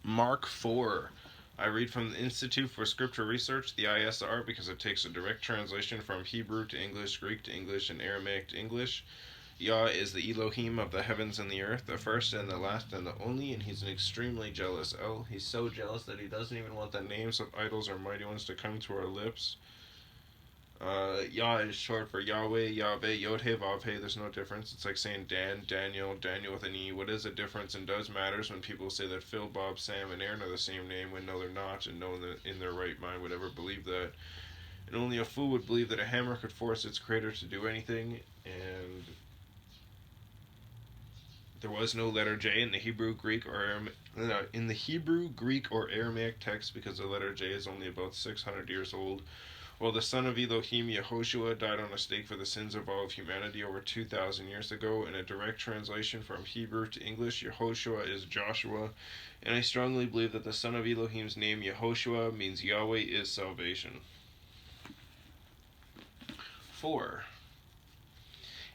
Mark 4. I read from the Institute for Scripture Research, the ISR, because it takes a direct translation from Hebrew to English, Greek to English, and Aramaic to English. Yah is the Elohim of the heavens and the earth, the first and the last and the only, and he's an extremely jealous El. He's so jealous that he doesn't even want the names of idols or mighty ones to come to our lips. Yah is short for Yahweh, Yahweh, Yod-He, Vav-He. There's no difference. It's like saying Dan, Daniel, Daniel with an E. What is the difference and does matters when people say that Phil, Bob, Sam, and Aaron are the same name when no, they're not, and no one in their right mind would ever believe that. And only a fool would believe that a hammer could force its creator to do anything, and there was no letter J in the Hebrew, Greek, or Greek, or Aramaic text because the letter J is only about 600 years old. While the son of Elohim, Yehoshua, died on a stake for the sins of all of humanity over 2,000 years ago, in a direct translation from Hebrew to English, Yehoshua is Joshua, and I strongly believe that the son of Elohim's name, Yehoshua, means Yahweh is salvation. 4.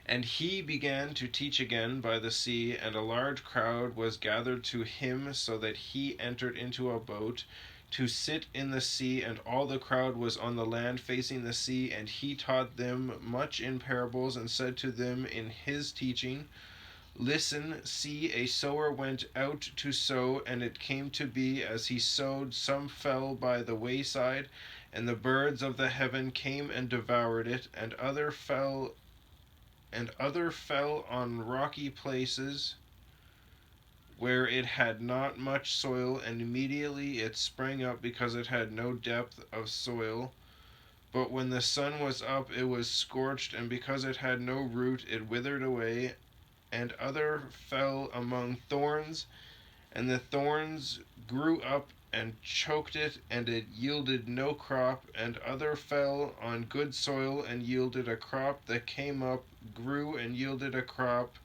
And he began to teach again by the sea, and a large crowd was gathered to him, so that he entered into a boat to sit in the sea, and all the crowd was on the land facing the sea, and he taught them much in parables, and said to them in his teaching, Listen, see, a sower went out to sow, and it came to be, as he sowed, some fell by the wayside, and the birds of the heaven came and devoured it, and other fell on rocky places, where it had not much soil, and immediately it sprang up because it had no depth of soil. But when the sun was up, it was scorched, and because it had no root, it withered away. And other fell among thorns, and the thorns grew up and choked it, and it yielded no crop. And other fell on good soil, and yielded a crop that came up, grew, and yielded a crop,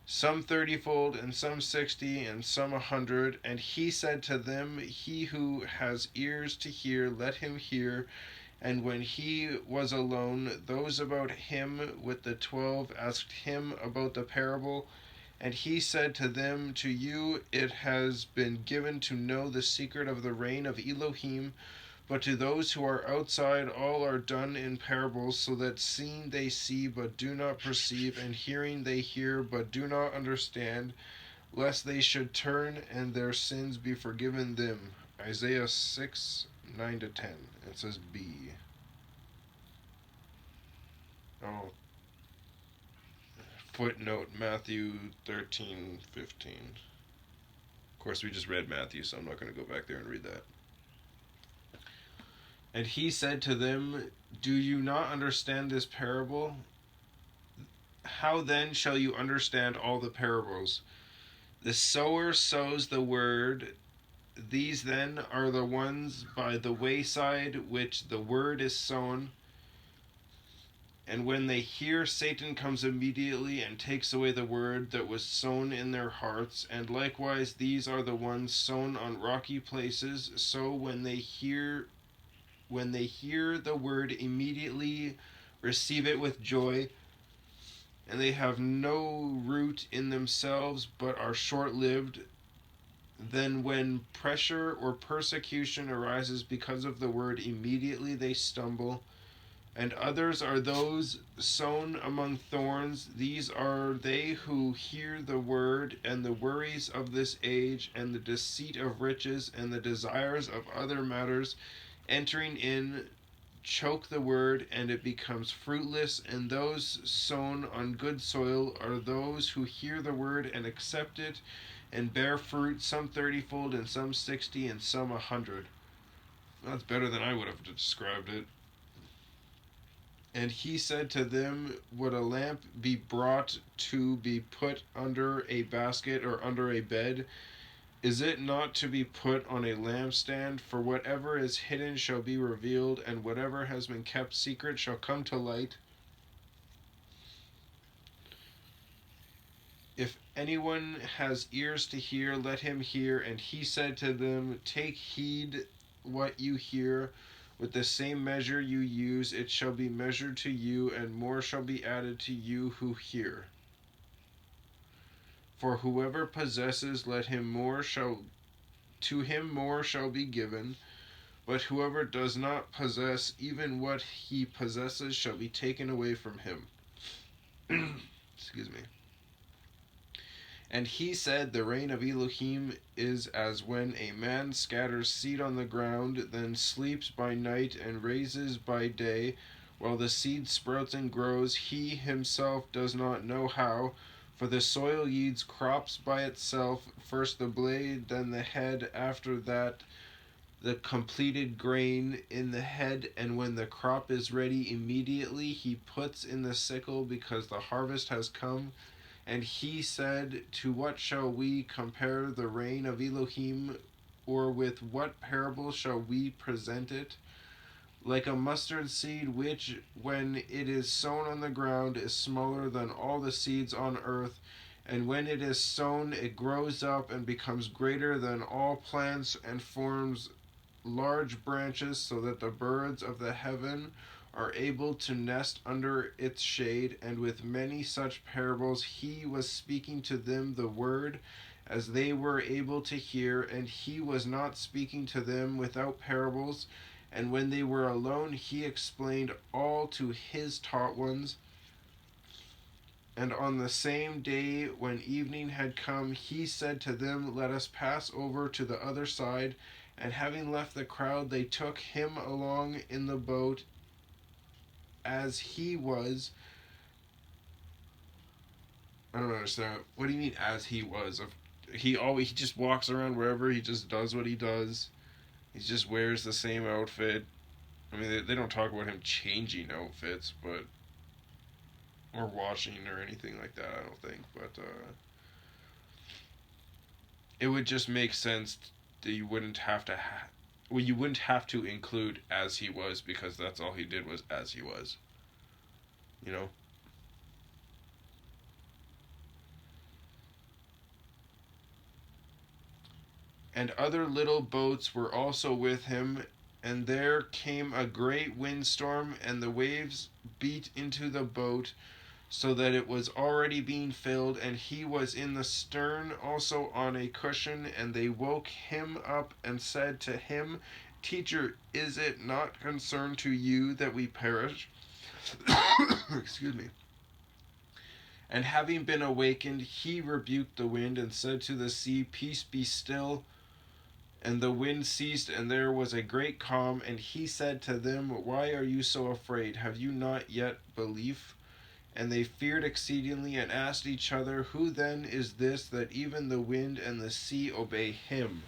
some 30-fold, and some 60, and some 100. And he said to them, He who has ears to hear, let him hear. And when he was alone, those about him with the 12 asked him about the parable. And he said to them, To you it has been given to know the secret of the reign of Elohim, but to those who are outside all are done in parables, so that seeing they see but do not perceive, and hearing they hear but do not understand, lest they should turn and their sins be forgiven them. Isaiah 6, 9-10. It says B. Oh, footnote Matthew 13:15. Of course, we just read Matthew, so I'm not going to go back there and read that. And he said to them, Do you not understand this parable? How then shall you understand all the parables? The sower sows the word. These then are the ones by the wayside which the word is sown. And when they hear, Satan comes immediately and takes away the word that was sown in their hearts. And likewise these are the ones sown on rocky places. So when they hear the word, immediately receive it with joy, and they have no root in themselves, but are short-lived. Then when pressure or persecution arises because of the word, immediately they stumble. And others are those sown among thorns. These are they who hear the word, and the worries of this age, and the deceit of riches, and the desires of other matters, entering in, choke the word, and it becomes fruitless. And those sown on good soil are those who hear the word and accept it, and bear fruit, some 30-fold, and some 60, and some 100. That's better than I would have described it. And he said to them, Would a lamp be brought to be put under a basket or under a bed? Is it not to be put on a lampstand? For whatever is hidden shall be revealed, and whatever has been kept secret shall come to light. If anyone has ears to hear, let him hear. And he said to them, Take heed what you hear. With the same measure you use, it shall be measured to you, and more shall be added to you who hear. For whoever possesses, let him more shall to him more shall be given, but whoever does not possess even what he possesses shall be taken away from him. Excuse me. And he said, the reign of Elohim is as when a man scatters seed on the ground, then sleeps by night and raises by day, while the seed sprouts and grows. He himself does not know how, for the soil yields crops by itself, first the blade, then the head, after that the completed grain in the head, and when the crop is ready, immediately he puts in the sickle, because the harvest has come. And he said, to what shall we compare the reign of Elohim, or with what parable shall we present it? Like a mustard seed, which, when it is sown on the ground, is smaller than all the seeds on earth, and when it is sown, it grows up and becomes greater than all plants, and forms large branches, so that the birds of the heaven are able to nest under its shade. And with many such parables he was speaking to them the word, as they were able to hear, and he was not speaking to them without parables. And when they were alone, he explained all to his taught ones. And on the same day, when evening had come, he said to them, let us pass over to the other side. And having left the crowd, they took him along in the boat, as he was. I don't understand. What do you mean, as he was? He just walks around wherever. He just does what he does. He just wears the same outfit. I mean, they don't talk about him changing outfits, but or washing or anything like that. I don't think, but it would just make sense that you wouldn't have to. Well, you wouldn't have to include as he was, because that's all he did was as he was. You know. And other little boats were also with him, and there came a great windstorm, and the waves beat into the boat, so that it was already being filled, and he was in the stern also on a cushion. And they woke him up and said to him, Teacher, is it not concern to you that we perish? Excuse me. And having been awakened, he rebuked the wind and said to the sea, Peace, be still. And the wind ceased, and there was a great calm. And he said to them, Why are you so afraid? Have you not yet belief? And they feared exceedingly, and asked each other, Who then is this, that even the wind and the sea obey him?